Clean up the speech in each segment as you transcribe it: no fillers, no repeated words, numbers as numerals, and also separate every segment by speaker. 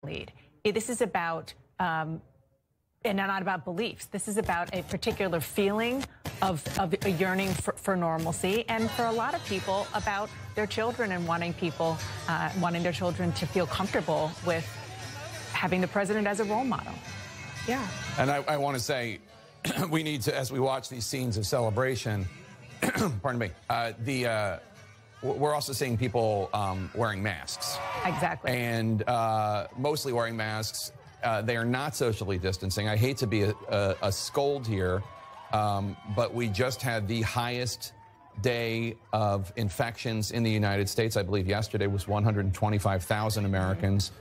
Speaker 1: lead. This is about, and not about beliefs. This is about a particular feeling of a yearning for normalcy, and for a lot of people about their children and wanting their children to feel comfortable with having the president as a role model.
Speaker 2: Yeah.
Speaker 3: And I want to say, we need to, as we watch these scenes of celebration, pardon me, we're also seeing people wearing masks.
Speaker 1: Exactly.
Speaker 3: And mostly wearing masks. They are not socially distancing. I hate to be a scold here, but we just had the highest day of infections in the United States. I believe yesterday was 125,000 Americans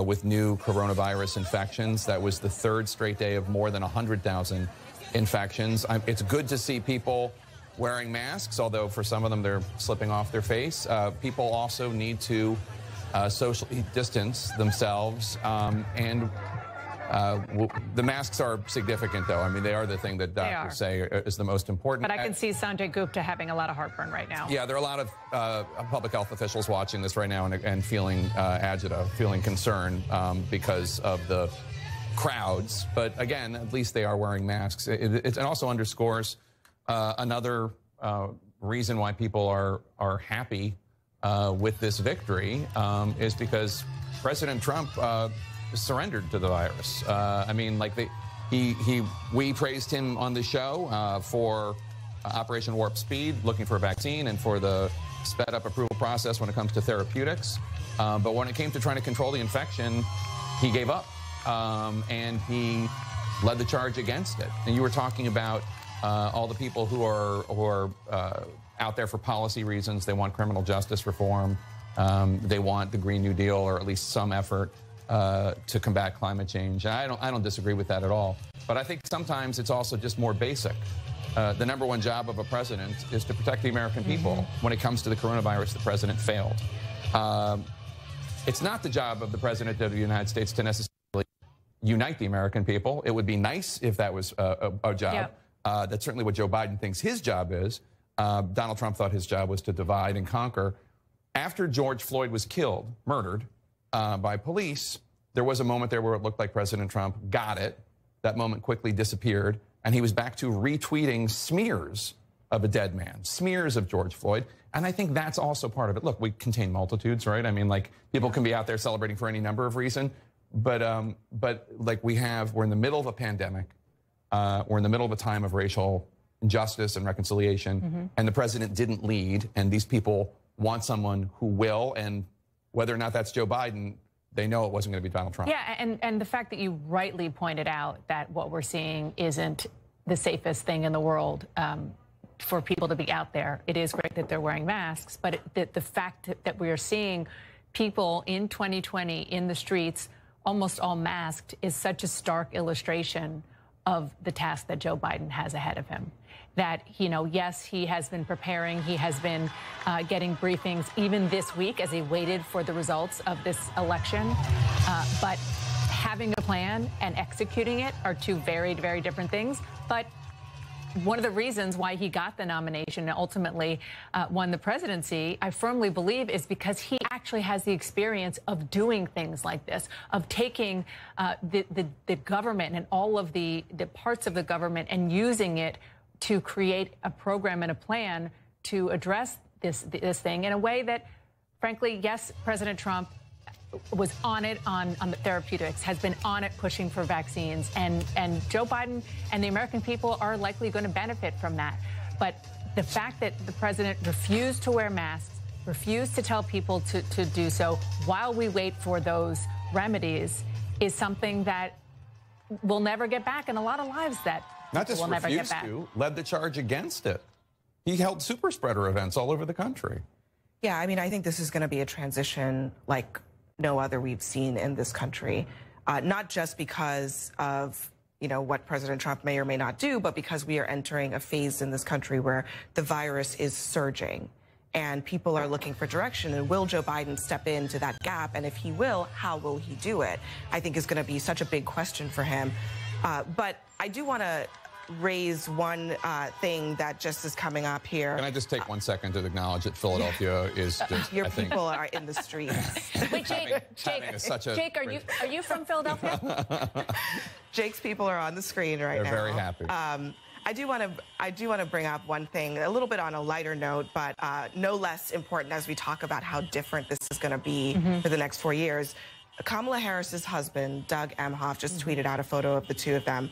Speaker 3: with new coronavirus infections. That was the third straight day of more than 100,000 infections. It's good to see people wearing masks, although for some of them they're slipping off their face. People also need to socially distance themselves, and the masks are significant, though. I mean, they are the thing that doctors say is the most important.
Speaker 1: But I can see Sanjay Gupta having a lot of heartburn right now.
Speaker 3: Yeah, there are a lot of public health officials watching this right now and feeling agita, feeling concern because of the crowds. But again, at least they are wearing masks. It also underscores another reason why people are happy with this victory is because President Trump surrendered to the virus. I mean, like we praised him on the show for Operation Warp Speed, looking for a vaccine, and for the sped up approval process when it comes to therapeutics. But when it came to trying to control the infection, he gave up, and he led the charge against it. And you were talking about all the people who are out there for policy reasons. They want criminal justice reform. They want the Green New Deal, or at least some effort to combat climate change. And I don't disagree with that at all. But I think sometimes it's also just more basic. The number one job of a president is to protect the American people. When it comes to the coronavirus, the president failed. It's not the job of the president of the United States to necessarily unite the American people. It would be nice if that was a job. Yep. That's certainly what Joe Biden thinks his job is. Donald Trump thought his job was to divide and conquer. After George Floyd was killed, murdered by police, there was a moment there where it looked like President Trump got it. That moment quickly disappeared, and he was back to retweeting smears of a dead man, smears of George Floyd. And I think that's also part of it. Look, we contain multitudes, right? I mean, like, people can be out there celebrating for any number of reasons, but like we're in the middle of a pandemic. We're in the middle of a time of racial injustice and reconciliation, and the president didn't lead, and these people want someone who will, and whether or not that's Joe Biden, they know it wasn't going to be Donald Trump.
Speaker 1: Yeah, and the fact that you rightly pointed out that what we're seeing isn't the safest thing in the world for people to be out there. It is great that they're wearing masks, but the fact that we are seeing people in 2020 in the streets, almost all masked, is such a stark illustration of the task that Joe Biden has ahead of him. That, yes, he has been preparing. He has been getting briefings even this week as he waited for the results of this election. But having a plan and executing it are two very, very different things. But one of the reasons why he got the nomination and ultimately won the presidency, I firmly believe, is because he actually has the experience of doing things like this, of taking the government and all of the parts of the government and using it to create a program and a plan to address this thing in a way that, frankly, yes, President Trump was on it on the therapeutics, has been on it pushing for vaccines, and Joe Biden and the American people are likely going to benefit from that. But the fact that the president refused to wear masks, refused to tell people to do so while we wait for those remedies is something that we'll never get back, and a lot of lives that
Speaker 3: not just
Speaker 1: we'll never get back.
Speaker 3: Led the charge against it. He held super spreader events all over the country.
Speaker 2: Yeah, I mean, I think this is going to be a transition like no other we've seen in this country, not just because of, what President Trump may or may not do, but because we are entering a phase in this country where the virus is surging and people are looking for direction. And will Joe Biden step into that gap? And if he will, how will he do it? I think is going to be such a big question for him. But I do want to raise one thing that just is coming up here.
Speaker 3: Can I just take 1 second to acknowledge that Philadelphia is just,
Speaker 2: your people are in the streets.
Speaker 1: Wait, Jake, are you from Philadelphia?
Speaker 2: Jake's people are on the screen right now.
Speaker 3: They're very happy.
Speaker 2: I do want to bring up one thing, a little bit on a lighter note, but no less important as we talk about how different this is going to be for the next 4 years. Kamala Harris's husband, Doug Emhoff, just tweeted out a photo of the two of them.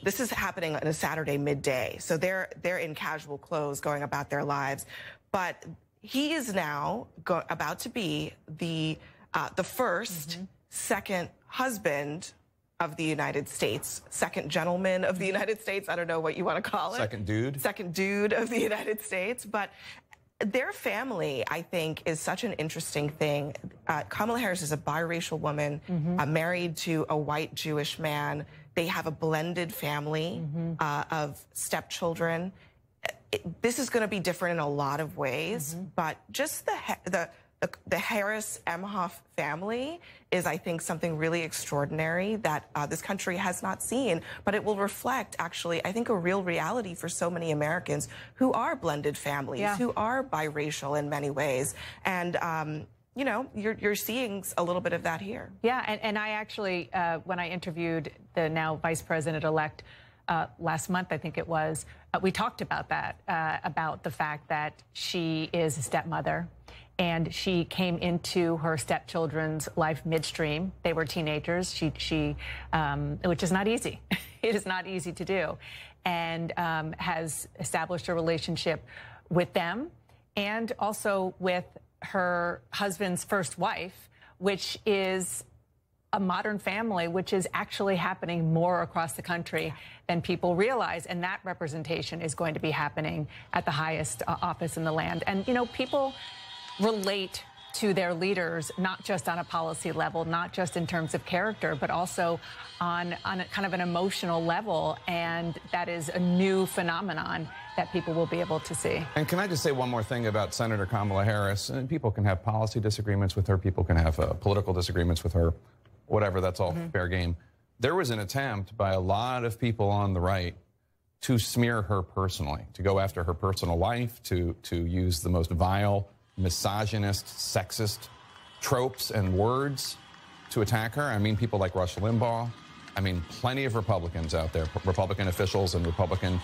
Speaker 2: This is happening on a Saturday midday, so they're in casual clothes going about their lives. But he is now about to be the first second husband of the United States, second gentleman of the United States. I don't know what you want to call it.
Speaker 3: Second dude.
Speaker 2: Second dude of the United States. But their family, I think, is such an interesting thing. Kamala Harris is a biracial woman, married to a white Jewish man. They have a blended family of stepchildren. This is going to be different in a lot of ways, but just the Harris Emhoff family is, I think, something really extraordinary that this country has not seen. But it will reflect, actually, I think, a real reality for so many Americans who are blended families, who are biracial in many ways. And, you know, you're seeing a little bit of that here.
Speaker 1: Yeah, and I actually, when I interviewed the now Vice President-elect last month, I think it was, we talked about that, about the fact that she is a stepmother. And she came into her stepchildren's life midstream. They were teenagers. Which is not easy. It is not easy to do, and has established a relationship with them, and also with her husband's first wife, which is a modern family, which is actually happening more across the country than people realize. And that representation is going to be happening at the highest office in the land. And, you know, people relate to their leaders, not just on a policy level, not just in terms of character, but also on a kind of an emotional level. And that is a new phenomenon that people will be able to see.
Speaker 3: And can I just say one more thing about Senator Kamala Harris? And people can have policy disagreements with her. People can have political disagreements with her. Whatever, that's all fair game. There was an attempt by a lot of people on the right to smear her personally, to go after her personal life, to use the most vile, misogynist, sexist tropes and words to attack her. I mean, people like Rush Limbaugh. I mean, plenty of Republicans out there, Republican officials and Republican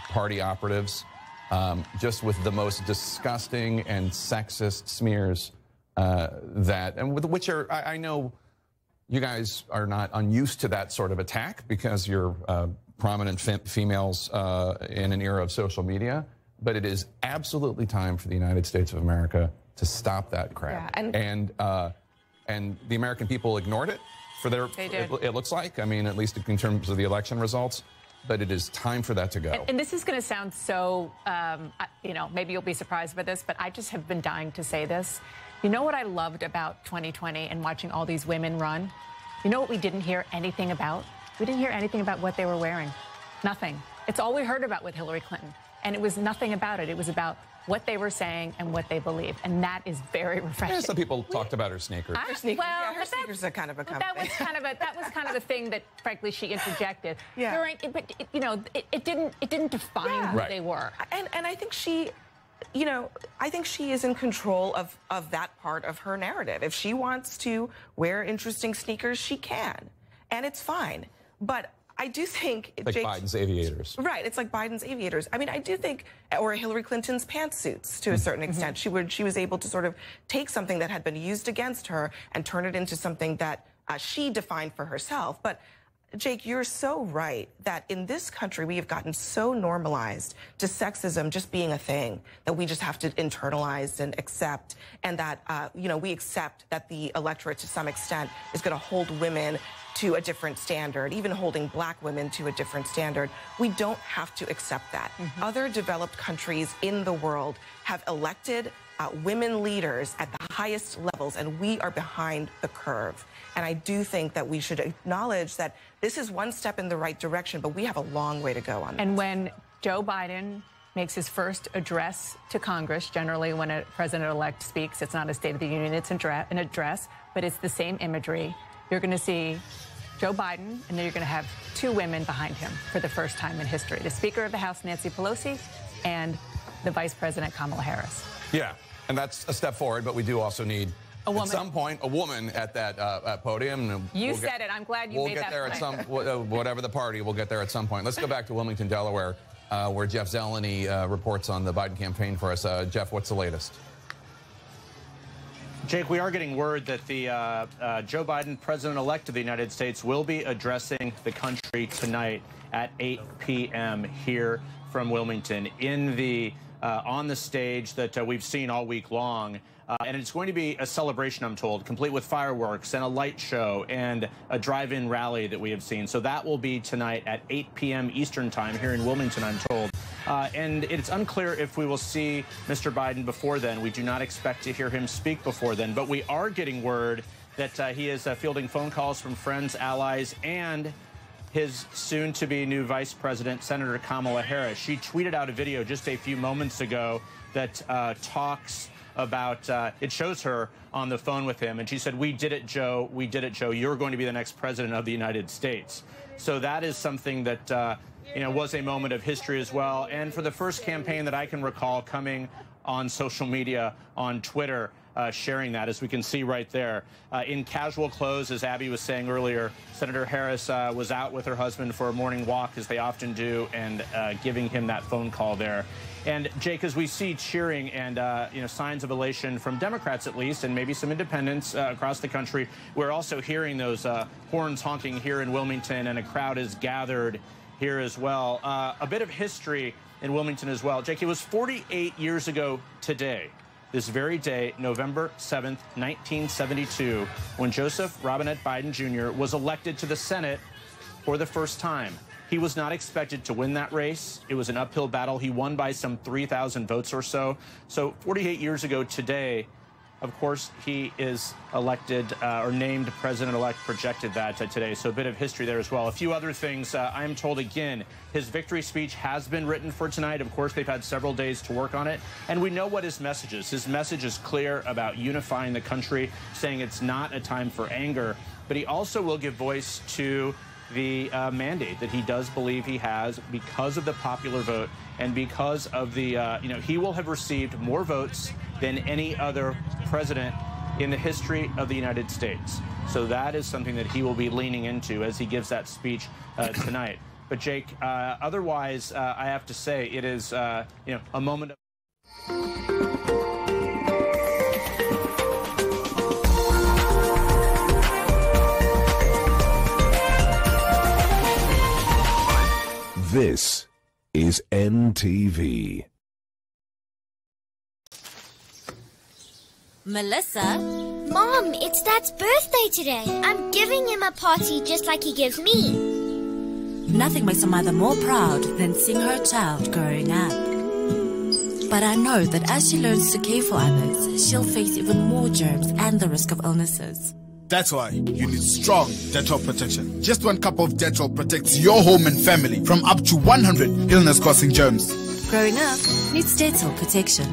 Speaker 3: party operatives, just with the most disgusting and sexist smears which are, I know you guys are not unused to that sort of attack because you're prominent females in an era of social media. But it is absolutely time for the United States of America to stop that crap. Yeah, and the American people ignored it for their, it looks like, I mean, at least in terms of the election results. But it is time for that to go.
Speaker 1: And this is going to sound so, you know, maybe you'll be surprised by this, but I just have been dying to say this. You know what I loved about 2020 and watching all these women run? You know what we didn't hear anything about? We didn't hear anything about what they were wearing. Nothing. It's all we heard about with Hillary Clinton. And it was nothing about it. It was about what they were saying and what they believed. And that is very refreshing.
Speaker 3: Yeah, some people talked about her sneakers.
Speaker 2: Her sneakers, well, her sneakers are kind of a company.
Speaker 1: That was kind of a thing that, frankly, she interjected. Yeah. But you know, it didn't define who they were.
Speaker 2: And I think she, you know, I think she is in control of that part of her narrative. If she wants to wear interesting sneakers, she can, and it's fine. But I do think
Speaker 3: like Biden's aviators.
Speaker 2: Right, it's like Biden's aviators. I mean, I do think, or Hillary Clinton's pantsuits to a certain extent. She was able to sort of take something that had been used against her and turn it into something that she defined for herself. But Jake, you're so right that in this country we have gotten so normalized to sexism just being a thing that we just have to internalize and accept, and that you know, we accept that the electorate to some extent is going to hold women to a different standard, even holding black women to a different standard. We don't have to accept that. Other developed countries in the world have elected women leaders at the highest levels, and we are behind the curve. And I do think that we should acknowledge that this is one step in the right direction, but we have a long way to go on this.
Speaker 1: And when Joe Biden makes his first address to Congress, generally when a president-elect speaks, it's not a State of the Union, it's an address, but it's the same imagery. You're going to see Joe Biden, and then you're going to have two women behind him for the first time in history. The Speaker of the House, Nancy Pelosi, and the Vice President, Kamala Harris.
Speaker 3: Yeah, and that's a step forward, but we do also need, at some point, a woman at that podium. And
Speaker 1: you said it. I'm glad you made that point.
Speaker 3: We'll get there at some, whatever the party, we'll get there at some point. Let's go back to Wilmington, Delaware, where Jeff Zeleny reports on the Biden campaign for us. Jeff, what's the latest?
Speaker 4: Jake, we are getting word that the Joe Biden, president-elect of the United States, will be addressing the country tonight at 8 p.m. here from Wilmington in the on the stage that we've seen all week long. And it's going to be a celebration, I'm told, complete with fireworks and a light show and a drive-in rally that we have seen. So that will be tonight at 8 p.m. Eastern time here in Wilmington, I'm told. And it's unclear if we will see Mr. Biden before then. We do not expect to hear him speak before then. But we are getting word that he is fielding phone calls from friends, allies, and his soon-to-be new Vice President, Senator Kamala Harris. She tweeted out a video just a few moments ago that talks about, it shows her on the phone with him, and she said, "We did it, Joe. We did it, Joe. You're going to be the next president of the United States." So that is something that, was a moment of history as well. And for the first campaign that I can recall coming on social media, on Twitter, sharing that, as we can see right there. In casual clothes, as Abby was saying earlier, Senator Harris was out with her husband for a morning walk, as they often do, and giving him that phone call there. And, Jake, as we see cheering and, signs of elation from Democrats at least, and maybe some independents across the country, we're also hearing those horns honking here in Wilmington, and a crowd is gathered here as well. A bit of history in Wilmington as well. Jake, it was 48 years ago today, this very day, November 7th, 1972, when Joseph Robinette Biden Jr. was elected to the Senate for the first time. He was not expected to win that race. It was an uphill battle. He won by some 3,000 votes or so. So 48 years ago today, of course, he is elected or named president-elect, projected that today. So a bit of history there as well. A few other things. I am told, again, his victory speech has been written for tonight. Of course, they've had several days to work on it. And we know what his message is. His message is clear about unifying the country, saying it's not a time for anger. But he also will give voice to the mandate that he does believe he has because of the popular vote and because of the, he will have received more votes than any other president in the history of the United States. So that is something that he will be leaning into as he gives that speech tonight. But, Jake, otherwise, I have to say it is, a moment of...
Speaker 5: This is NTV.
Speaker 6: Melissa? Mom, it's Dad's birthday today. I'm giving him a party just like he gives me.
Speaker 7: Nothing makes a mother more proud than seeing her child growing up. But I know that as she learns to care for others, she'll face even more germs and the risk of illnesses.
Speaker 8: That's why you need strong Dettol protection. Just 1 cup of Dettol protects your home and family from up to 100 illness-causing germs.
Speaker 7: Growing up needs Dettol protection.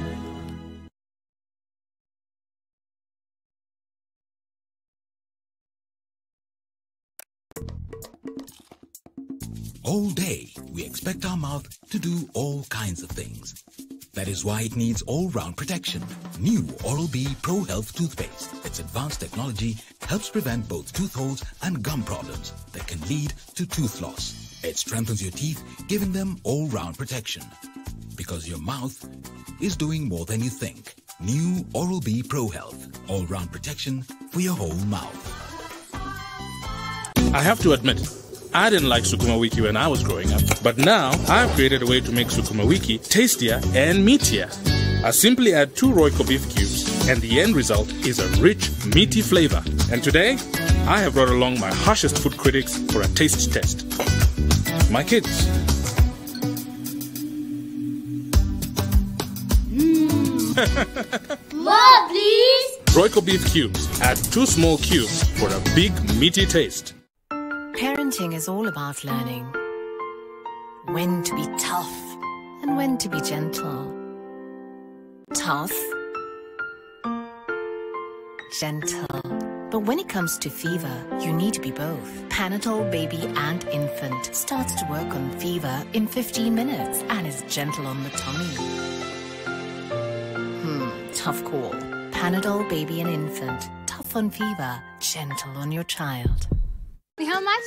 Speaker 9: All day, we expect our mouth to do all kinds of things. That is why it needs all-round protection. New Oral-B Pro Health toothpaste. Its advanced technology helps prevent both tooth holes and gum problems that can lead to tooth loss. It strengthens your teeth, giving them all-round protection. Because your mouth is doing more than you think. New Oral-B Pro Health. All-round protection for your whole mouth.
Speaker 10: I have to admit, I didn't like Sukuma Wiki when I was growing up, but now I've created a way to make Sukuma Wiki tastier and meatier. I simply add 2 Royco beef cubes, and the end result is a rich, meaty flavor. And today, I have brought along my harshest food critics for a taste test. My kids.
Speaker 6: More, please!
Speaker 10: Royco beef cubes. Add 2 small cubes for a big, meaty taste.
Speaker 7: Parenting is all about learning when to be tough and when to be gentle. Tough, gentle,
Speaker 11: But when it comes to fever, you need to be both. Panadol Baby and Infant starts to work on fever in 15 minutes and is gentle on the tummy. Tough call. Panadol Baby and Infant. Tough on fever, gentle on your child.
Speaker 12: How much?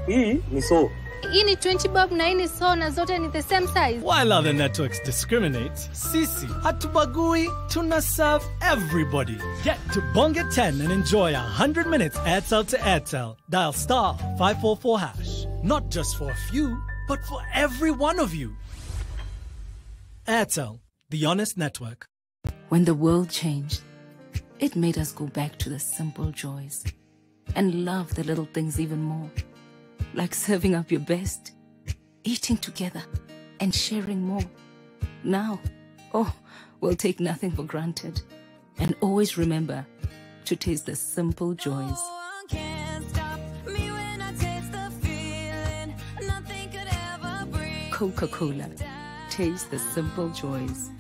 Speaker 13: Hii ni so.
Speaker 12: Hii ni 20 bob na hii ni so na zote ni the same size.
Speaker 14: While other networks discriminate, sisi hatubagui, tuna serve everybody. Get to Bonga 10 and enjoy 100 minutes Airtel to Airtel. Dial star 544 hash. Not just for a few, but for every one of you. Airtel, the honest network.
Speaker 7: When the world changed, it made us go back to the simple joys and love the little things even more. Like serving up your best, eating together, and sharing more. Now, we'll take nothing for granted and always remember to taste the simple joys. Coca-Cola. Taste the simple joys.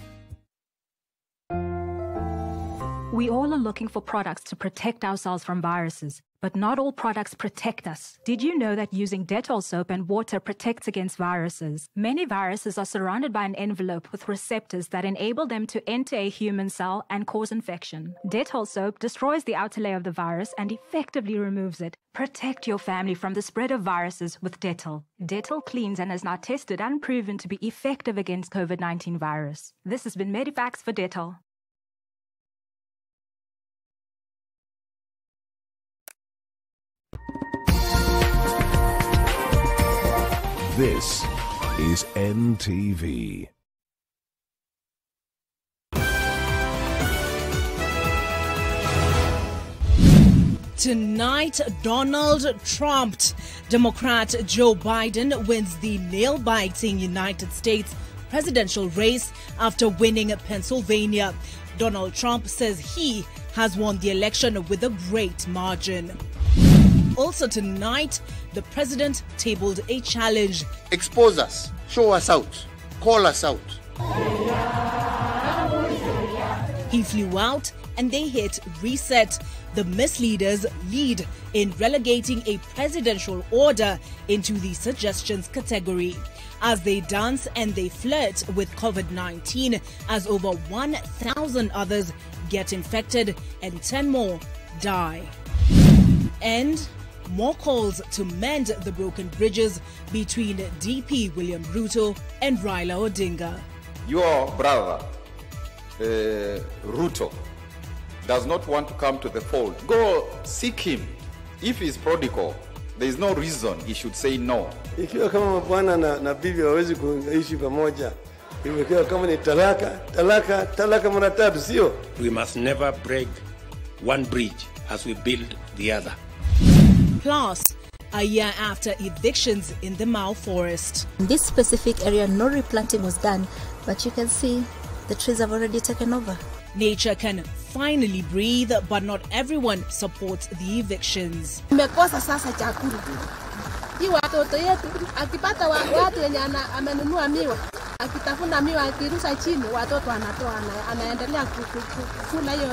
Speaker 15: We all are looking for products to protect ourselves from viruses, but not all products protect us. Did you know that using Dettol soap and water protects against viruses? Many viruses are surrounded by an envelope with receptors that enable them to enter a human cell and cause infection. Dettol soap destroys the outer layer of the virus and effectively removes it. Protect your family from the spread of viruses with Dettol. Dettol cleans and is now tested and proven to be effective against COVID-19 virus. This has been Medifax for Dettol.
Speaker 5: This is NTV.
Speaker 16: Tonight, Donald Trump. Democrat Joe Biden wins the nail-biting United States presidential race after winning Pennsylvania. Donald Trump says he has won the election with a great margin. Also tonight, the president tabled a challenge.
Speaker 17: Expose us, show us out, call us out.
Speaker 16: He flew out and they hit reset. The misleaders lead in relegating a presidential order into the suggestions category as they dance and they flirt with COVID-19 as over 1,000 others get infected and 10 more die. And more calls to mend the broken bridges between DP William Ruto and Raila Odinga.
Speaker 18: Your brother, Ruto, does not want to come to the fold. Go seek him. If he's prodigal, there is no reason he should say no.
Speaker 19: Ikiwa kama bwana na bibi hawezi kuishi pamoja, ikiwa kama ni talaka mara tatu, sio?
Speaker 20: We must never break one bridge as we build the other.
Speaker 16: Plus, a year after evictions in the Mau forest.
Speaker 21: In this specific area, no replanting was done, but you can see the trees have already taken over.
Speaker 16: Nature can finally breathe, but not everyone supports the evictions.
Speaker 12: Tumekosa sasa chakula. Hii watoto yetu akipata watu wenye amenunua miwa, akitafuna miwa akirusha chini, watoto anatoa anaendelea kukula hiyo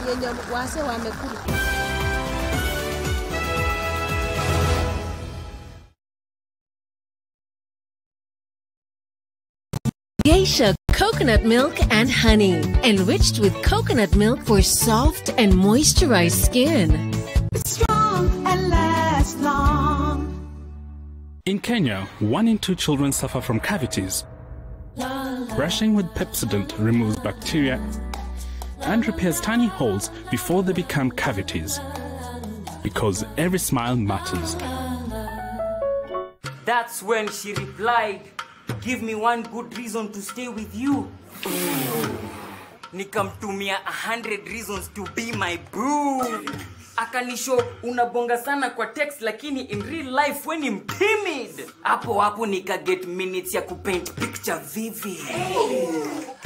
Speaker 12: yenye wase wamekula.
Speaker 22: Geisha coconut milk and honey, enriched with coconut milk for soft and moisturized skin.
Speaker 23: Strong and last long.
Speaker 10: In Kenya, 1 in 2 children suffer from cavities. Brushing with Pepsodent removes bacteria and repairs tiny holes before they become cavities. Because every smile matters.
Speaker 24: That's when she replied, "Give me one good reason to stay with you." Nikamtumia 100 reasons to be my boo. Akanisho unabonga sana kwa text lakini in real life when I'm timid. Hapo nika get minutes ya kupaint picture vivid.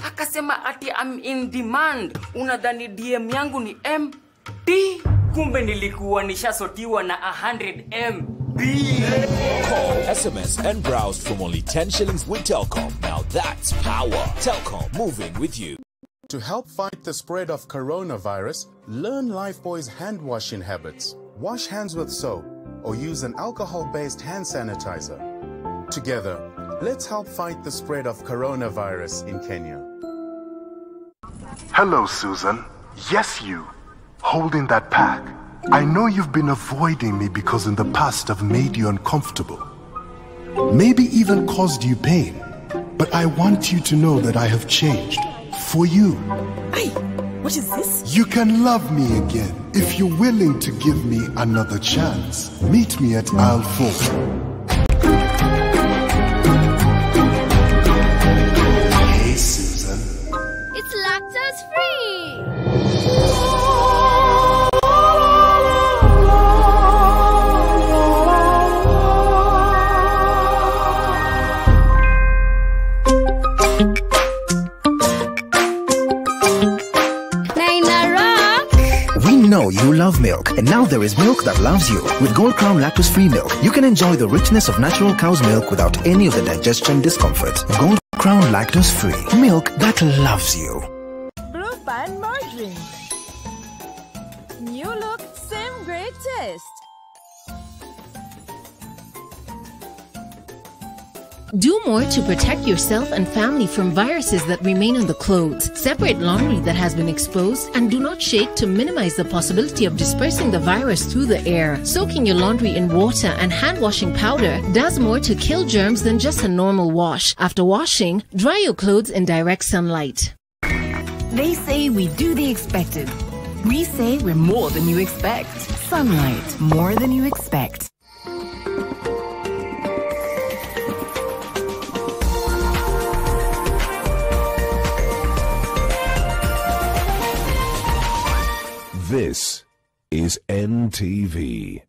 Speaker 24: Akasema ati I'm in demand. Unadhani DM yangu ni MD? Kumbe nilikuwa nishasotiwa na 100 MB.
Speaker 25: Call, SMS and browse from only 10 shillings with Telkom. Now that's power. Telkom, moving with you.
Speaker 1: To help fight the spread of coronavirus, learn Lifebuoy's hand washing habits. Wash hands with soap or use an alcohol-based hand sanitizer. Together, let's help fight the spread of coronavirus in Kenya.
Speaker 2: Hello, Susan. Yes, you. Holding that pack. I know you've been avoiding me because in the past I've made you uncomfortable. Maybe even caused you pain. But I want you to know that I have changed. For you.
Speaker 3: Hey, what is this?
Speaker 2: You can love me again if you're willing to give me another chance. Meet me at aisle 4. Hey, Susan.
Speaker 6: It's lactose free.
Speaker 4: You love milk, and now there is milk that loves you. With Gold Crown lactose-free milk, you can enjoy the richness of natural cow's milk without any of the digestion discomfort. Gold Crown lactose-free milk that loves you.
Speaker 8: Blue Pan Margarine. New look, same great taste.
Speaker 22: Do more to protect yourself and family from viruses that remain on the clothes. Separate laundry that has been exposed and do not shake to minimize the possibility of dispersing the virus through the air. Soaking your laundry in water and hand washing powder does more to kill germs than just a normal wash. After washing, dry your clothes in direct sunlight.
Speaker 11: They say we do the expected. We say we're more than you expect. Sunlight, more than you expect.
Speaker 5: This is NTV.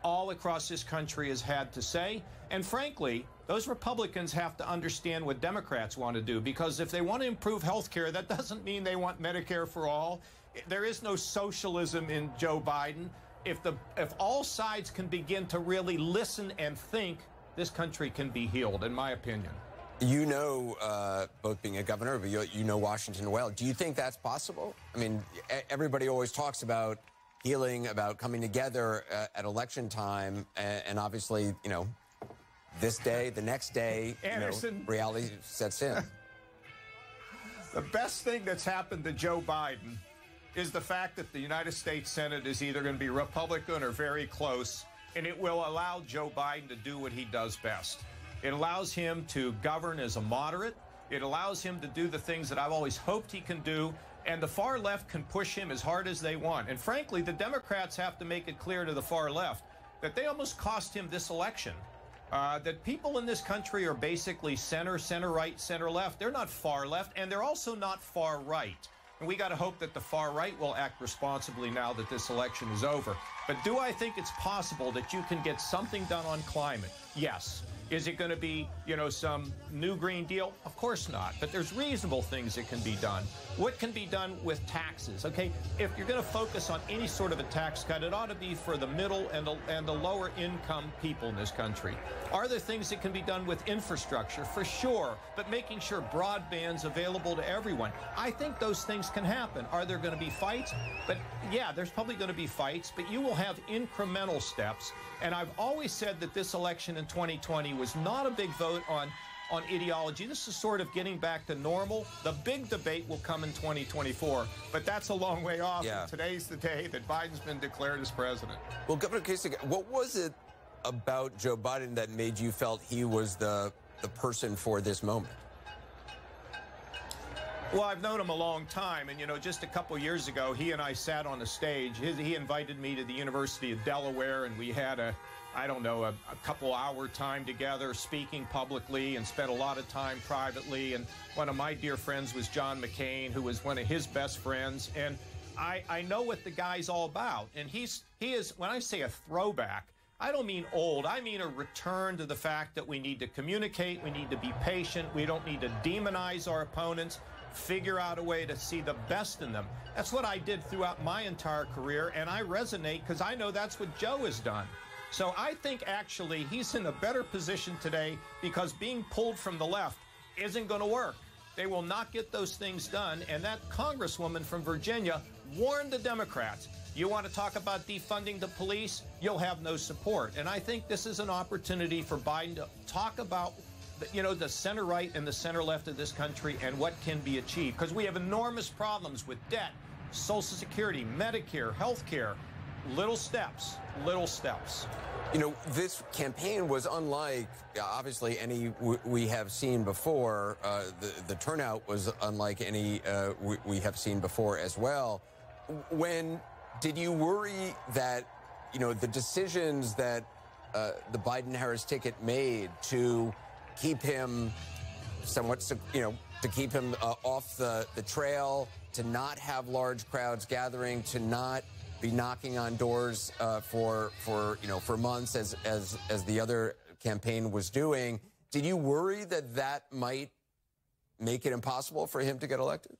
Speaker 26: All across this country has had to say, and frankly, those Republicans have to understand what Democrats want to do, because if they want to improve health care, that doesn't mean they want Medicare for all. There is no socialism in Joe Biden. If all sides can begin to really listen and think, this country can be healed, in my opinion.
Speaker 27: You know, both being a governor, but you know Washington well. Do you think that's possible? I mean, everybody always talks about healing, about coming together at election time, and obviously, you know, this day, the next day,
Speaker 26: Anderson,
Speaker 27: reality sets in.
Speaker 26: The best thing that's happened to Joe Biden is the fact that the United States Senate is either going to be Republican or very close, and it will allow Joe Biden to do what he does best. It allows him to govern as a moderate. It allows him to do the things that I've always hoped he can do. And the far left can push him as hard as they want. And frankly, the Democrats have to make it clear to the far left that they almost cost him this election. That people in this country are basically center, center-right, center-left. They're not far left, and they're also not far right. And we got to hope that the far right will act responsibly now that this election is over. But do I think it's possible that you can get something done on climate? Yes. Is it going to be, you know, some new Green Deal? Of course not. But there's reasonable things that can be done. What can be done with taxes? Okay, if you're going to focus on any sort of a tax cut, it ought to be for the middle and the lower income people in this country. Are there things that can be done with infrastructure? For sure, but making sure broadband's available to everyone. I think those things can happen. Are there going to be fights? But yeah, there's probably going to be fights, but you will have incremental steps. And I've always said that this election in 2020 was not a big vote on ideology. This is sort of getting back to normal. The big debate will come in 2024, but that's a long way off. Yeah. And today's the day that Biden's been declared as president.
Speaker 27: Well, Governor Kasich, what was it about Joe Biden that made you felt he was the person for this moment?
Speaker 26: Well, I've known him a long time, and, you know, just a couple years ago, he and I sat on a stage. He invited me to the University of Delaware, and we had a couple-hour time together speaking publicly and spent a lot of time privately. And one of my dear friends was John McCain, who was one of his best friends. And I know what the guy's all about. And he is, when I say a throwback, I don't mean old. I mean a return to the fact that we need to communicate, we need to be patient, we don't need to demonize our opponents, figure out a way to see the best in them. That's what I did throughout my entire career, and I resonate because I know that's what Joe has done. So I think actually he's in a better position today because being pulled from the left isn't going to work. They will not get those things done. And that congresswoman from Virginia warned the Democrats, you want to talk about defunding the police? You'll have no support. And I think this is an opportunity for Biden to talk about, the center right and the center left of this country and what can be achieved. Because we have enormous problems with debt, Social Security, Medicare, health care. Little steps, little steps.
Speaker 27: This campaign was unlike, obviously, any we have seen before. The turnout was unlike any we have seen before as well. Did you worry that, the decisions that the Biden-Harris ticket made to keep him somewhat, to keep him off the trail, to not have large crowds gathering, to not be knocking on doors for months as the other campaign was doing. Did you worry that might make it impossible for him to get elected?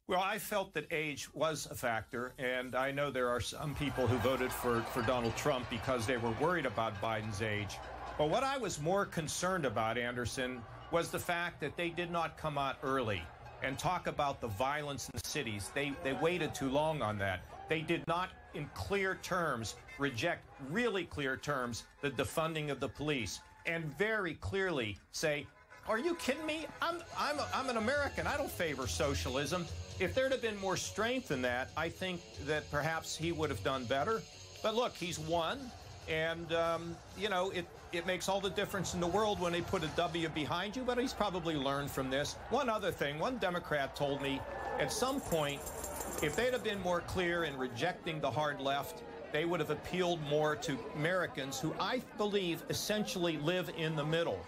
Speaker 26: Well, I felt that age was a factor, and I know there are some people who voted for Donald Trump because they were worried about Biden's age. But what I was more concerned about, Anderson, was the fact that they did not come out early and talk about the violence in the cities. They waited too long on that. They did not, in clear terms, reject, really clear terms, the defunding of the police, and very clearly say, are you kidding me? I'm an American. I don't favor socialism. If there'd have been more strength in that, I think that perhaps he would have done better. But look, he's won, and, it makes all the difference in the world when they put a W behind you, but he's probably learned from this. One other thing, one Democrat told me at some point, if they'd have been more clear in rejecting the hard left, they would have appealed more to Americans who I believe essentially live in the middle.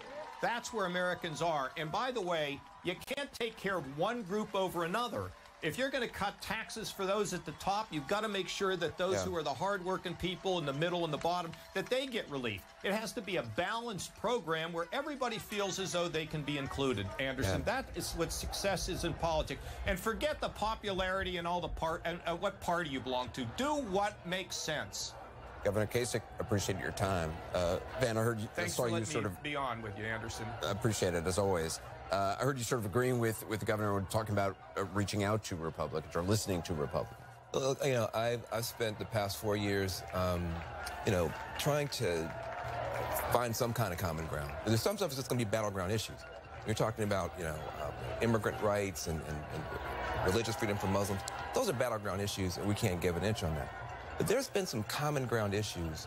Speaker 26: That's where Americans are. And by the way, you can't take care of one group over another. If you're going to cut taxes for those at the top, you've got to make sure that those who are the hardworking people in the middle and the bottom, that they get relief. It has to be a balanced program where everybody feels as though they can be included, Anderson. That is what success is in politics. And forget the popularity and all the what party you belong to. Do what makes sense.
Speaker 27: Governor Kasich, appreciate your time. Van, I heard you.
Speaker 26: Thanks for letting me be on with you, Anderson.
Speaker 27: I appreciate it, as always. I heard you sort of agreeing with the governor when talking about reaching out to Republicans or listening to Republicans.
Speaker 7: Well, I've spent the past 4 years, trying to find some kind of common ground. There's some stuff that's going to be battleground issues. You're talking about, immigrant rights and religious freedom for Muslims. Those are battleground issues, and we can't give an inch on that. But there's been some common ground issues,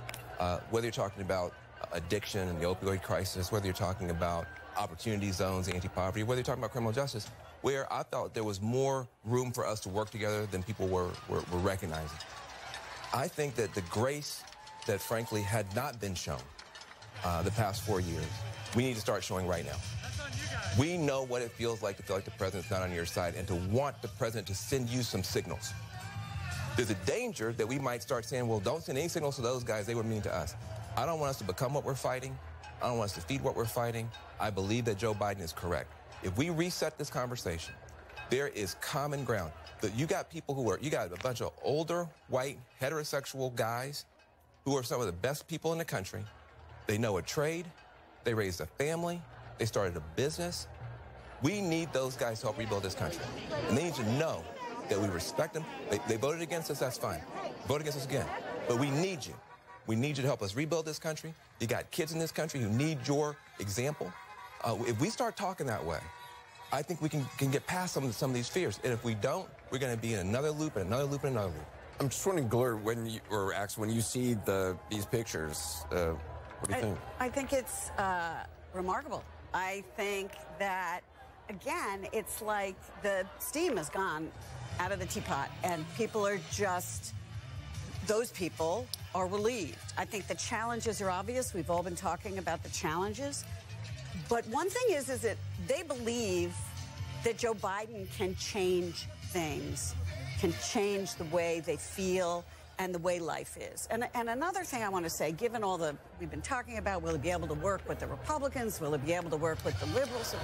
Speaker 7: whether you're talking about addiction and the opioid crisis, whether you're talking about opportunity zones, anti-poverty, whether you're talking about criminal justice, where I thought there was more room for us to work together than people were recognizing. I think that the grace that, frankly, had not been shown the past 4 years, we need to start showing right now. We know what it feels like to feel like the president's not on your side and to want the president to send you some signals. There's a danger that we might start saying, well, don't send any signals to those guys. They were mean to us. I don't want us to become what we're fighting. I don't want us to feed what we're fighting. I believe that Joe Biden is correct. If we reset this conversation, there is common ground. You got people you got a bunch of older, white, heterosexual guys who are some of the best people in the country. They know a trade. They raised a family. They started a business. We need those guys to help rebuild this country. And they need to know that we respect them. They voted against us, that's fine. Vote against us again. But we need you. We need you to help us rebuild this country. You got kids in this country who need your example. If we start talking that way, I think we can get past some of these fears. And if we don't, we're going to be in another loop and another loop and another loop.
Speaker 27: I'm just wondering, Glor, when you see these pictures, what do you think?
Speaker 9: I think it's remarkable. I think that, again, it's like the steam has gone out of the teapot, and people are just, those people are relieved. I think the challenges are obvious. We've all been talking about the challenges. But one thing is that they believe that Joe Biden can change things, can change the way they feel and the way life is. And another thing I want to say, given all we've been talking about, will he be able to work with the Republicans? Will he be able to work with the liberals?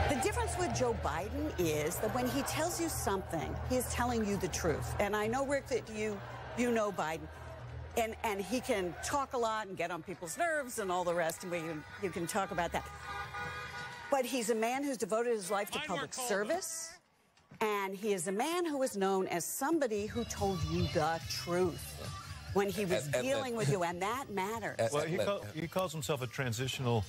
Speaker 9: The difference with Joe Biden is that when he tells you something, he is telling you the truth. And I know, Rick, that you know Biden. And he can talk a lot and get on people's nerves and all the rest, and you can talk about that. But he's a man who's devoted his life to public service. And he is a man who is known as somebody who told you the truth when he was dealing with you, and that matters.
Speaker 13: Well, he calls himself a transitional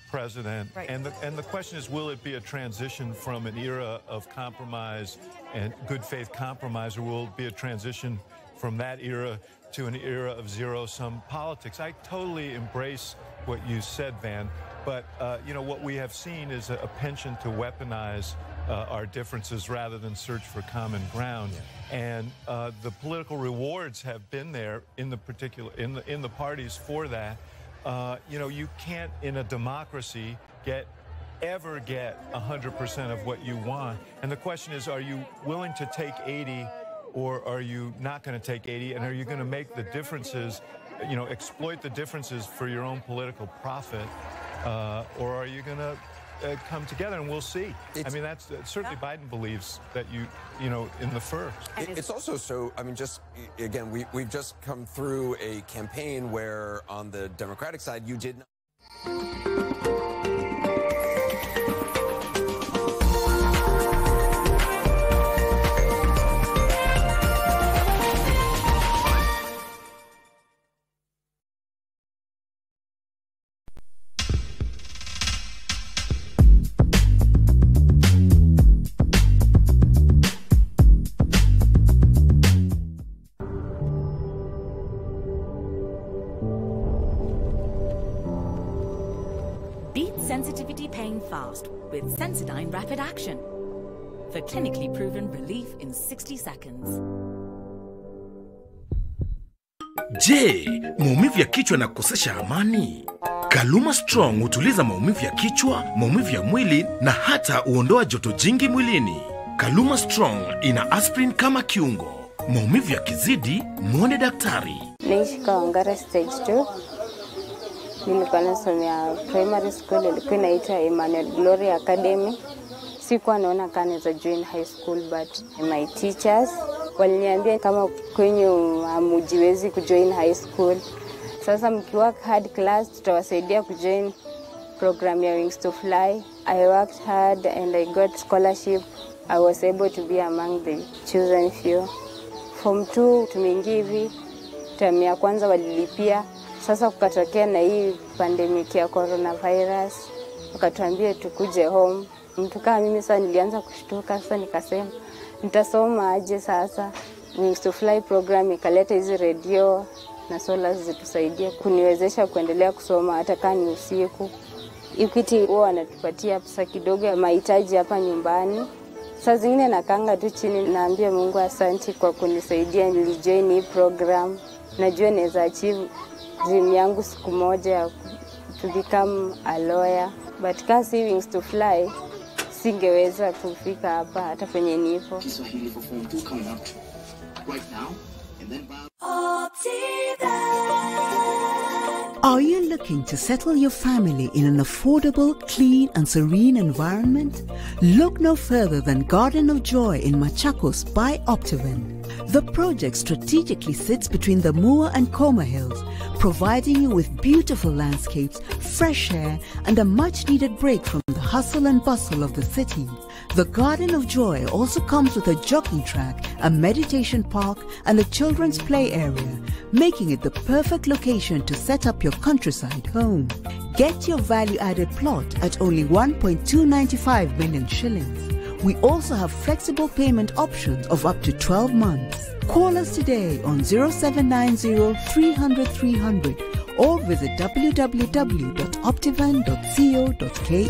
Speaker 13: president, right. and the question is, will it be a transition from an era of compromise and good faith compromise, or will it be a transition from that era to an era of zero-sum politics? I totally embrace what you said, Van, but you know, what we have seen is a penchant to weaponize our differences rather than search for common ground. Yeah. And the political rewards have been there in the parties for that. You know, you can't in a democracy ever get 100% of what you want. And the question is, are you willing to take 80, or are you not going to take 80? And are you going to make the differences, you know, exploit the differences for your own political profit, or are you going to come together? And we'll see. I mean, that's certainly Biden believes that you know, in the first.
Speaker 27: It's also so, I mean, just again, we've just come through a campaign where on the Democratic side, you did not.
Speaker 14: Sensitivity pain fast with Sensodyne Rapid Action for clinically proven relief in 60 seconds.
Speaker 15: Je, maumivu ya kichwa na kukosesha amani? Kaluma Strong hutuliza maumivu ya kichwa, maumivu ya mwili na hata huondoa joto jingi mwilini. Kaluma Strong ina aspirin kama kiungo. Maumivu yakizidi, muone daktari.
Speaker 17: Naishi Kawangware stage 2. Nilikuwa nasomea primary school, ilikuwa inaitwa Emmanuel Glory Academy. Sikuwa naona kama naweza join high school, but my teachers waliniambia kama kwenye hamujiwezi kujoin high school, sasa mkiwork hard class tutawasaidia kujoin program ya Wings to Fly. I worked hard and I got scholarship. I was able to be among the chosen few. Form 2 tumeingia hivi, term ya kwanza walilipia. Sasa kukatokea na hii pandemic ya coronavirus, wakatuambia tukuje home. Mtu kama mimi sasa nilianza kushtuka, sasa nikasema nitasoma aje sasa. Wings to Fly program ikaleta hizi radio na solar zitusaidie kuniwezesha kuendelea kusoma hata kama ni usiku. Equity wao wanatupatia pesa kidogo ya mahitaji hapa nyumbani. Saa zingine nakanga tu chini naambia Mungu asante kwa kunisaidia nilijoin hii program. Najua naweza achieve dream yangu siku moja to become a lawyer, but kasi Wings to Fly singeweza kufika hapa hata kwenye nipo.
Speaker 18: Kiswahili for form 2 coming up right now, and then
Speaker 19: Are you looking to settle your family in an affordable, clean and serene environment? Look no further than Garden of Joy in Machakos by Optiven. The project strategically sits between the Mua and Koma Hills, providing you with beautiful landscapes, fresh air and a much-needed break from the hustle and bustle of the city. The Garden of Joy also comes with a jogging track, a meditation park and a children's play area, making it the perfect location to set up your countryside home. Get your value-added plot at only 1.295 million shillings. We also have flexible payment options of up to 12 months. Call us today on 0790 300 300 or visit www.optivan.co.ke.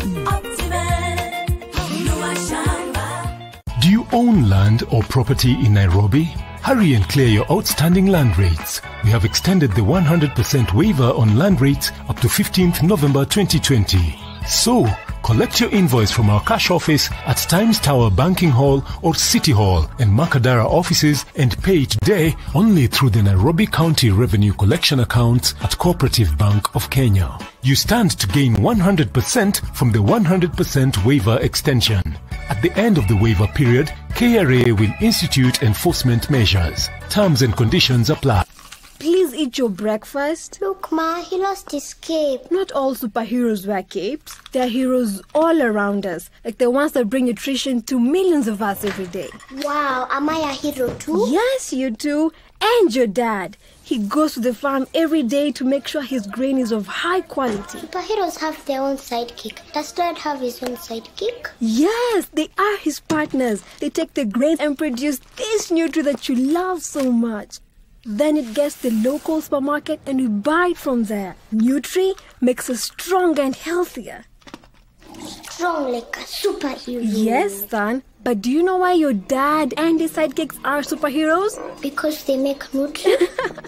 Speaker 2: Do you own land or property in Nairobi? Hurry and clear your outstanding land rates. We have extended the 100% waiver on land rates up to 15th November 2020. So, collect your invoice from our cash office at Times Tower Banking Hall or City Hall and Makadara offices and pay it today only through the Nairobi County Revenue Collection accounts at Cooperative Bank of Kenya. You stand to gain 100% from the 100% waiver extension. At the end of the waiver period, KRA will institute enforcement measures. Terms and conditions apply.
Speaker 21: Please
Speaker 10: superheroes eat your breakfast?
Speaker 6: Look, Ma, he lost his cape.
Speaker 10: Not all superheroes wear capes. There are heroes all around us, like the ones that bring nutrition to millions of us every day.
Speaker 6: Wow, am I a hero too?
Speaker 10: Yes, you do. And your dad. He goes to the farm every day to make sure his grain is of high quality.
Speaker 6: Superheroes have their own sidekick. Does Dad have his own sidekick?
Speaker 10: Yes, they are his partners. They take the grain and produce this Nutri that you love so much. Then it gets to the local supermarket and we buy it from there. Nutri makes us stronger and healthier.
Speaker 6: Strong like a superhero.
Speaker 10: Yes, son. But do you know why your dad and his sidekicks are superheroes?
Speaker 6: Because they make Nutri.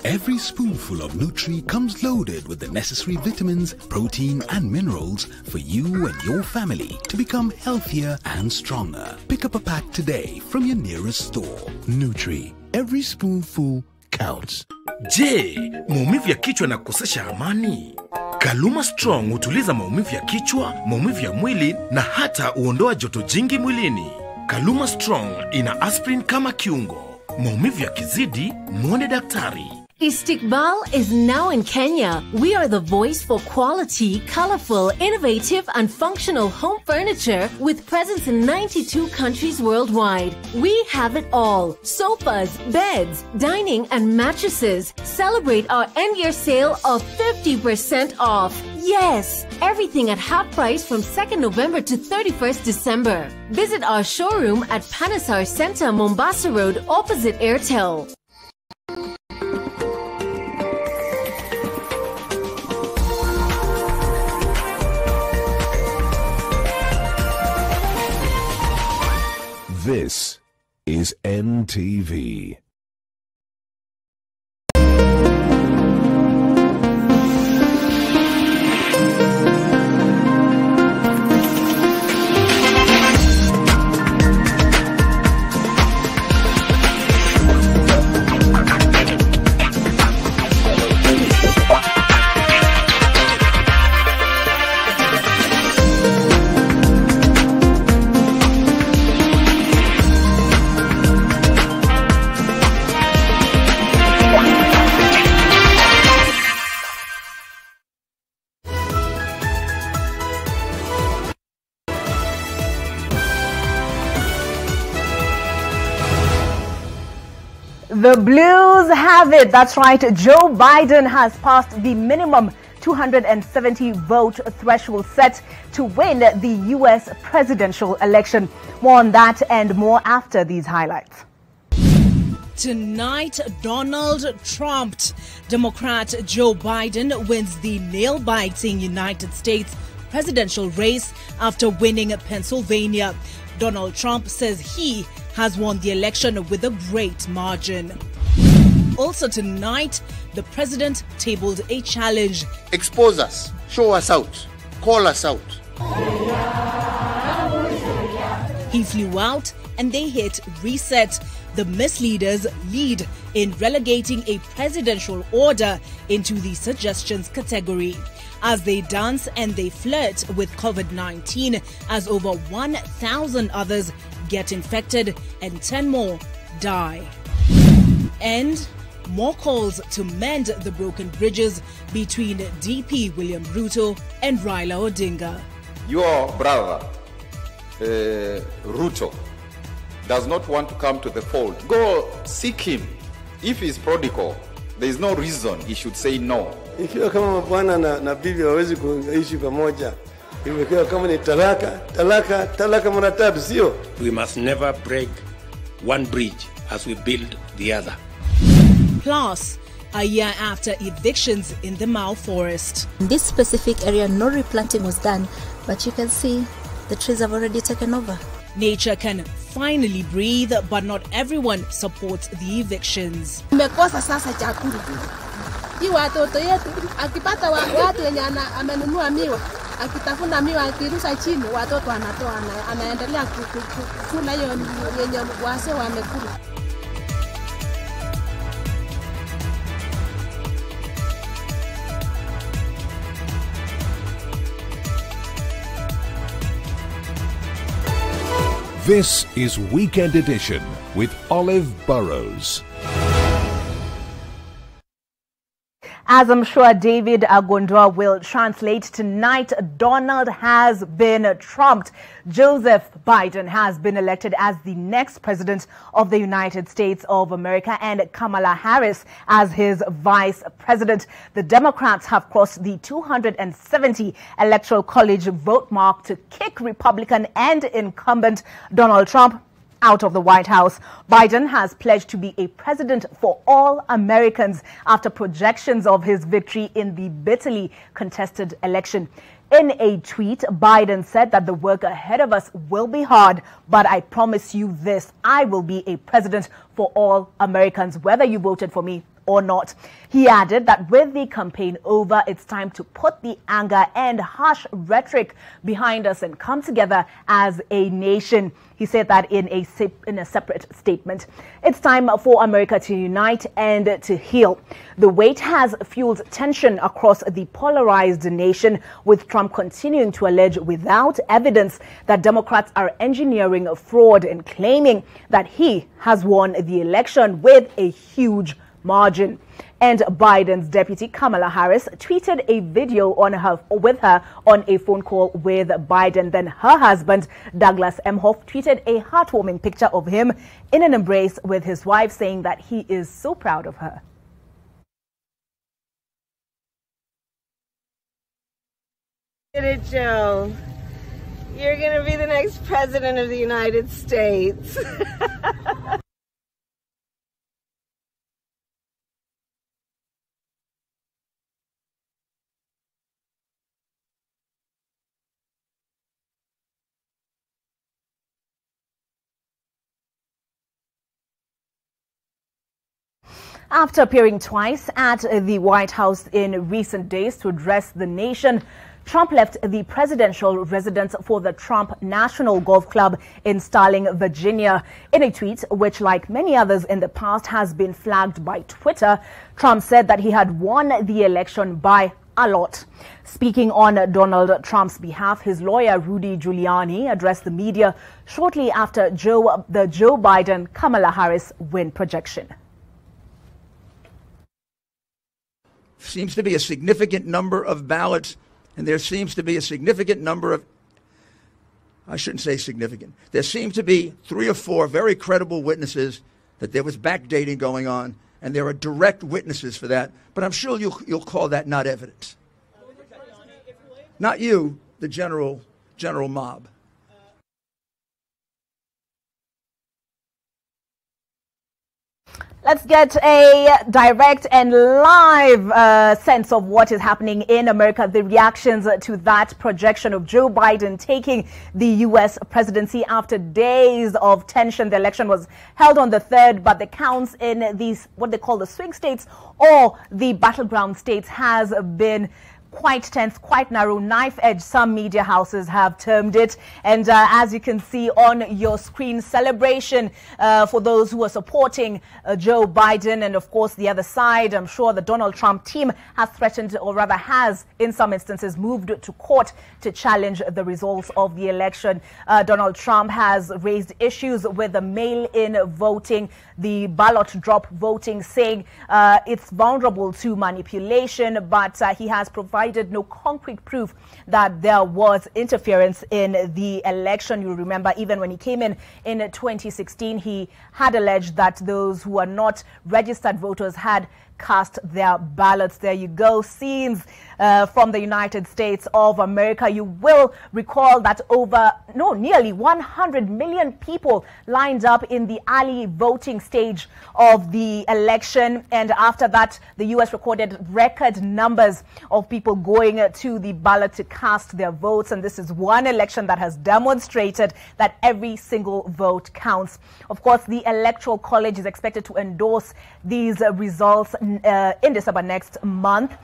Speaker 12: Every spoonful of Nutri comes loaded with the necessary vitamins, protein and minerals for you and your family to become healthier and stronger. Pick up a pack today from your nearest store. Nutri. Every spoonful counts.
Speaker 15: Je, maumivu ya kichwa na kukosesha amani? Kaluma Strong hutuliza maumivu ya kichwa, maumivu ya mwili na hata huondoa joto jingi mwilini. Kaluma Strong ina aspirin kama kiungo. Maumivu yakizidi, muone daktari.
Speaker 22: Istiqbal is now in Kenya. We are the voice for quality, colorful, innovative, and functional home furniture with presence in 92 countries worldwide. We have it all. Sofas, beds, dining, and mattresses. Celebrate our end-year sale of 50% off. Yes, everything at half price from 2nd November to 31st December. Visit our showroom at Panasar Center, Mombasa Road, opposite Airtel.
Speaker 5: This is NTV.
Speaker 16: The Blues have it. That's right. Joe Biden has passed the minimum 270 vote threshold set to win the U.S. presidential election. More on that and more after these highlights.
Speaker 20: Tonight, Donald Trump. Democrat Joe Biden wins the nail-biting United States presidential race after winning Pennsylvania. Donald Trump says he has won the election with a great margin. Also tonight, the president tabled a challenge.
Speaker 23: Expose us, show us out, call us out.
Speaker 20: He flew out and they hit reset. The misleaders lead in relegating a presidential order into the suggestions category as they dance and they flirt with COVID-19 as over 1,000 others get infected and 10 more die. And more calls to mend the broken bridges between DP William Ruto and Raila Odinga.
Speaker 24: Your brother, Ruto, does not want to come to the fold. Go seek him. If he's prodigal, there is no reason he should say no.
Speaker 25: Ikiwa kama bwana na bibi hawezi kuishi pamoja, ikiwa kama ni talaka mara tatu, sio?
Speaker 28: We must never break one bridge as we build the other.
Speaker 20: Plus, a year after evictions in the Mau forest.
Speaker 21: In this specific area, no replanting was done, but you can see the trees have already taken over.
Speaker 20: Nature can finally breathe, but not everyone supports the evictions.
Speaker 29: Tumekosa sasa chakula. Hii watoto yetu akipata watu wenye amenunua miwa, akitafuna miwa akirusha chini, watoto anatoa anaendelea kula hiyo yenye wase wamekula.
Speaker 5: This is Weekend Edition with Olive Burrows.
Speaker 16: As I'm sure David Agondwa will translate tonight, Donald has been trumped. Joseph Biden has been elected as the next president of the United States of America and Kamala Harris as his vice president. The Democrats have crossed the 270 electoral college vote mark to kick Republican and incumbent Donald Trump out of the White House. Biden has pledged to be a president for all Americans after projections of his victory in the bitterly contested election. In a tweet, Biden said that the work ahead of us will be hard, but I promise you this, I will be a president for all Americans, whether you voted for me or not. He added that with the campaign over, it's time to put the anger and harsh rhetoric behind us and come together as a nation. He said that in a separate statement. It's time for America to unite and to heal. The wait has fueled tension across the polarized nation, with Trump continuing to allege without evidence that Democrats are engineering fraud and claiming that he has won the election with a huge margin. And Biden's deputy Kamala Harris tweeted a video with her on a phone call with Biden. Then her husband Douglas Emhoff tweeted a heartwarming picture of him in an embrace with his wife, saying that he is so proud of her.
Speaker 1: Joe, you're going to be the next president of the United States.
Speaker 16: After appearing twice at the White House in recent days to address the nation, Trump left the presidential residence for the Trump National Golf Club in Starling, Virginia. In a tweet, which like many others in the past has been flagged by Twitter, Trump said that he had won the election by a lot. Speaking on Donald Trump's behalf, his lawyer Rudy Giuliani addressed the media shortly after the Joe Biden-Kamala Harris win projection.
Speaker 3: Seems to be a significant number of ballots, and there seems to be a significant number of, I shouldn't say significant, there seems to be 3 or 4 very credible witnesses that there was backdating going on, and there are direct witnesses for that, but I'm sure you'll call that not evidence. Not you, the general mob.
Speaker 16: Let's get a direct and live sense of what is happening in America, the reactions to that projection of Joe Biden taking the U.S. presidency after days of tension. The election was held on the 3rd, but the counts in these, what they call the swing states or the battleground states, has been quite tense, quite narrow, knife edge, some media houses have termed it. And as you can see on your screen, celebration for those who are supporting Joe Biden. And of course, the other side, I'm sure the Donald Trump team has threatened, or rather has in some instances moved to court to challenge the results of the election. Donald Trump has raised issues with the mail-in voting, the ballot drop voting, saying it's vulnerable to manipulation, but he has provided no concrete proof that there was interference in the election. You remember, even when he came in 2016, he had alleged that those who are not registered voters had cast their ballots. There you go. Scenes from the United States of America. You will recall that nearly 100 million people lined up in the early voting stage of the election. And after that, the U.S. recorded record numbers of people going to the ballot to cast their votes. And this is one election that has demonstrated that every single vote counts. Of course, the Electoral College is expected to endorse these results in December next month,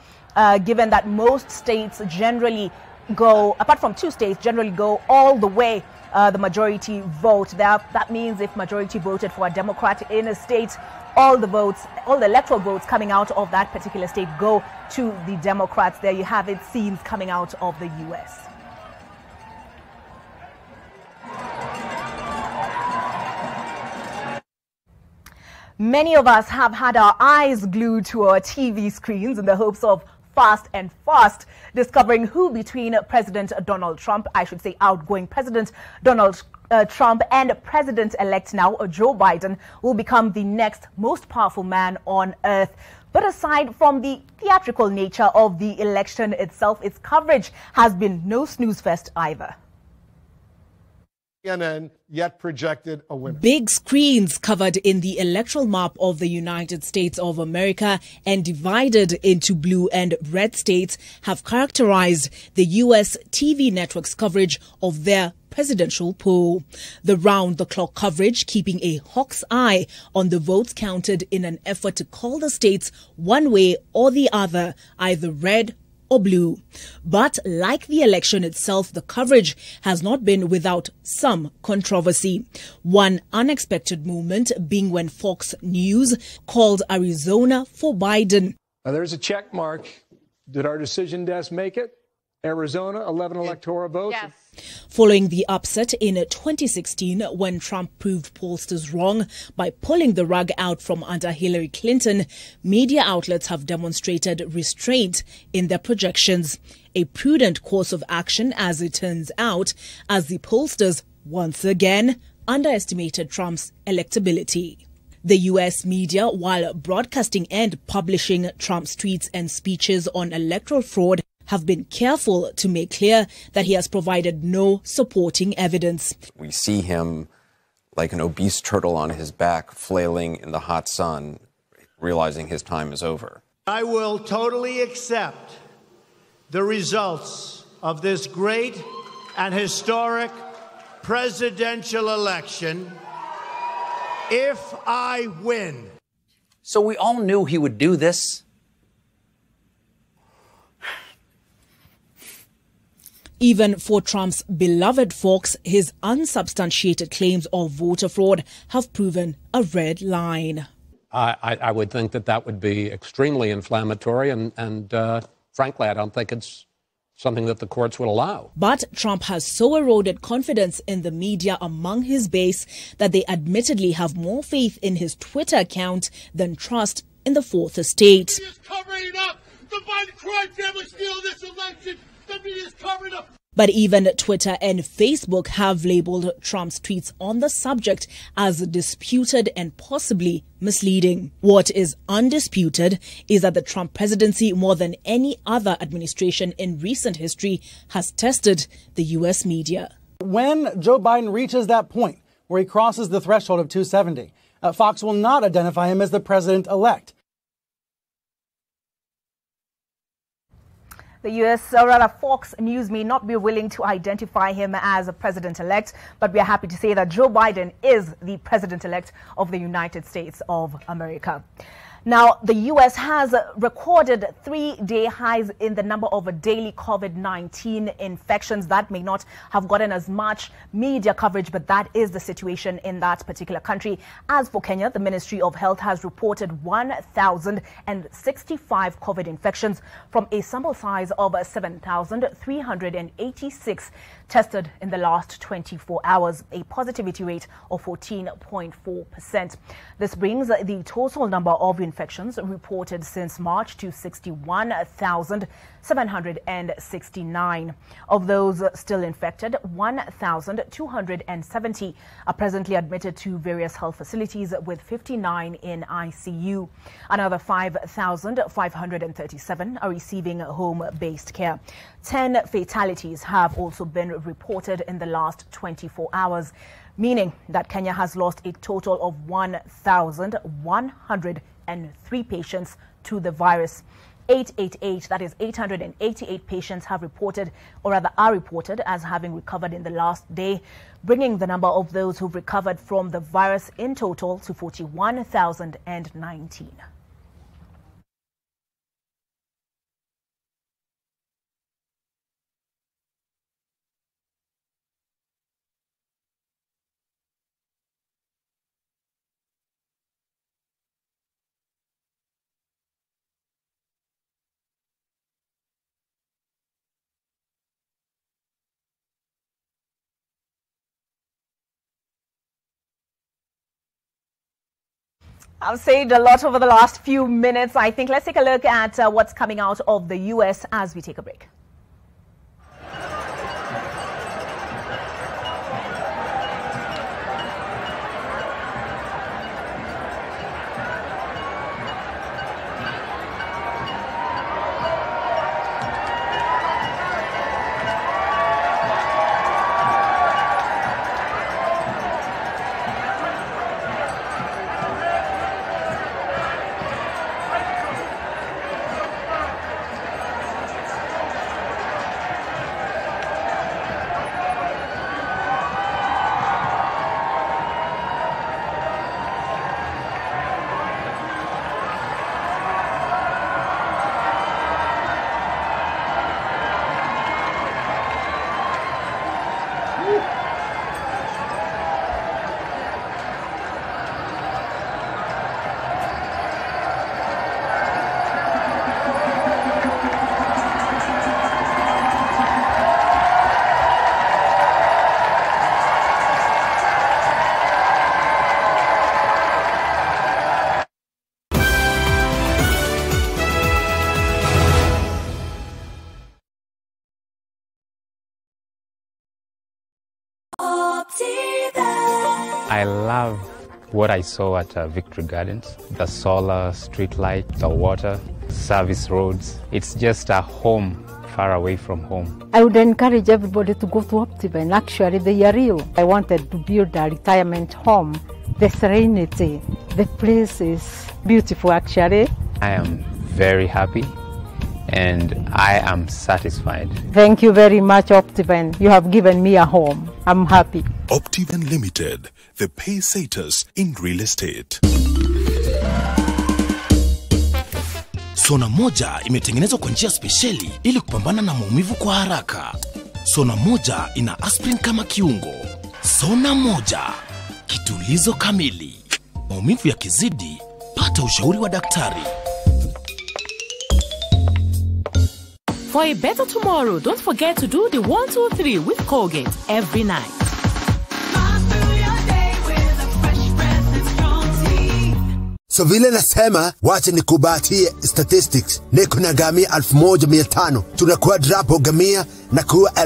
Speaker 16: given that most states generally go, apart from 2 states, generally go all the way the majority vote. That means if majority voted for a Democrat in a state, all the electoral votes coming out of that particular state go to the Democrats. There you have it, scenes coming out of the U.S. Many of us have had our eyes glued to our TV screens in the hopes of fast discovering who between President Donald Trump, I should say outgoing President Donald Trump and President-elect now Joe Biden will become the next most powerful man on earth. But aside from the theatrical nature of the election itself, its coverage has been no snooze fest either.
Speaker 4: CNN yet projected a winner.
Speaker 20: Big screens covered in the electoral map of the United States of America and divided into blue and red states have characterized the U.S. TV network's coverage of their presidential poll. The round-the-clock coverage keeping a hawk's eye on the votes counted in an effort to call the states one way or the other, either red or blue. But like the election itself, the coverage has not been without some controversy. One unexpected moment being when Fox News called Arizona for Biden.
Speaker 7: Now, there's a check mark. Did our decision desk make it? Arizona, 11 electoral votes.
Speaker 20: Yes. Following the upset in 2016 when Trump proved pollsters wrong by pulling the rug out from under Hillary Clinton, media outlets have demonstrated restraint in their projections. A prudent course of action, as it turns out, as the pollsters once again underestimated Trump's electability. The U.S. media, while broadcasting and publishing Trump's tweets and speeches on electoral fraud, have been careful to make clear that he has provided no supporting evidence.
Speaker 8: We see him like an obese turtle on his back, flailing in the hot sun, realizing his time is over.
Speaker 9: I will totally accept the results of this great and historic presidential election if I win.
Speaker 11: So we all knew he would do this.
Speaker 20: Even for Trump's beloved Fox, his unsubstantiated claims of voter fraud have proven a red line.
Speaker 13: I would think that that would be extremely inflammatory, and frankly, I don't think it's something that the courts would allow.
Speaker 20: But Trump has so eroded confidence in the media among his base that they admittedly have more faith in his Twitter account than trust in the fourth estate.
Speaker 9: The media is covering up. The Biden crime family stealing this election. The media is covering up.
Speaker 20: But even Twitter and Facebook have labeled Trump's tweets on the subject as disputed and possibly misleading. What is undisputed is that the Trump presidency, more than any other administration in recent history, has tested the U.S. media.
Speaker 14: When Joe Biden reaches that point where he crosses the threshold of 270, Fox will not identify him as the president-elect.
Speaker 16: The U.S., or rather Fox News, may not be willing to identify him as a president-elect, but we are happy to say that Joe Biden is the president-elect of the United States of America. Now, the U.S. has recorded 3-day highs in the number of daily COVID-19 infections. That may not have gotten as much media coverage, but that is the situation in that particular country. As for Kenya, the Ministry of Health has reported 1,065 COVID infections from a sample size of 7,386 tested in the last 24 hours, a positivity rate of 14.4%. This brings the total number of infections reported since March to 61,769. Of those still infected, 1,270 are presently admitted to various health facilities, with 59 in ICU. Another 5,537 are receiving home-based care. 10 fatalities have also been reported in the last 24 hours, meaning that Kenya has lost a total of 1,103 patients to the virus. 888, that is 888 patients have reported, or rather are reported as having recovered in the last day, bringing the number of those who've recovered from the virus in total to 41,019. I've said a lot over the last few minutes. I think let's take a look at what's coming out of the U.S. as we take a break.
Speaker 2: I love what I saw at Victory Gardens. The solar, street light, the water, service roads. It's just a home far away from home.
Speaker 6: I would encourage everybody to go to Optiven. Actually, they are real. I wanted to build a retirement home. The serenity, the place is beautiful actually.
Speaker 2: I am very happy and I am satisfied.
Speaker 6: Thank you very much, Optiven. You have given me a home. I'm happy.
Speaker 5: Optiven Limited, the pacesetters in real estate.
Speaker 15: Sona moja imetengenezwa kwa njia spesheli ili kupambana na maumivu kwa haraka. Sona moja ina aspirin kama kiungo. Sona moja, kitulizo kamili. Maumivu yakizidi, pata ushauri wa daktari.
Speaker 10: For a better tomorrow, don't forget to do the 1, 2, 3 with Colgate every night.
Speaker 12: So vile nasema, wacha nikubatie statistics. Niko na gamia 1500. Tunakuwa drapo gamia na kuwa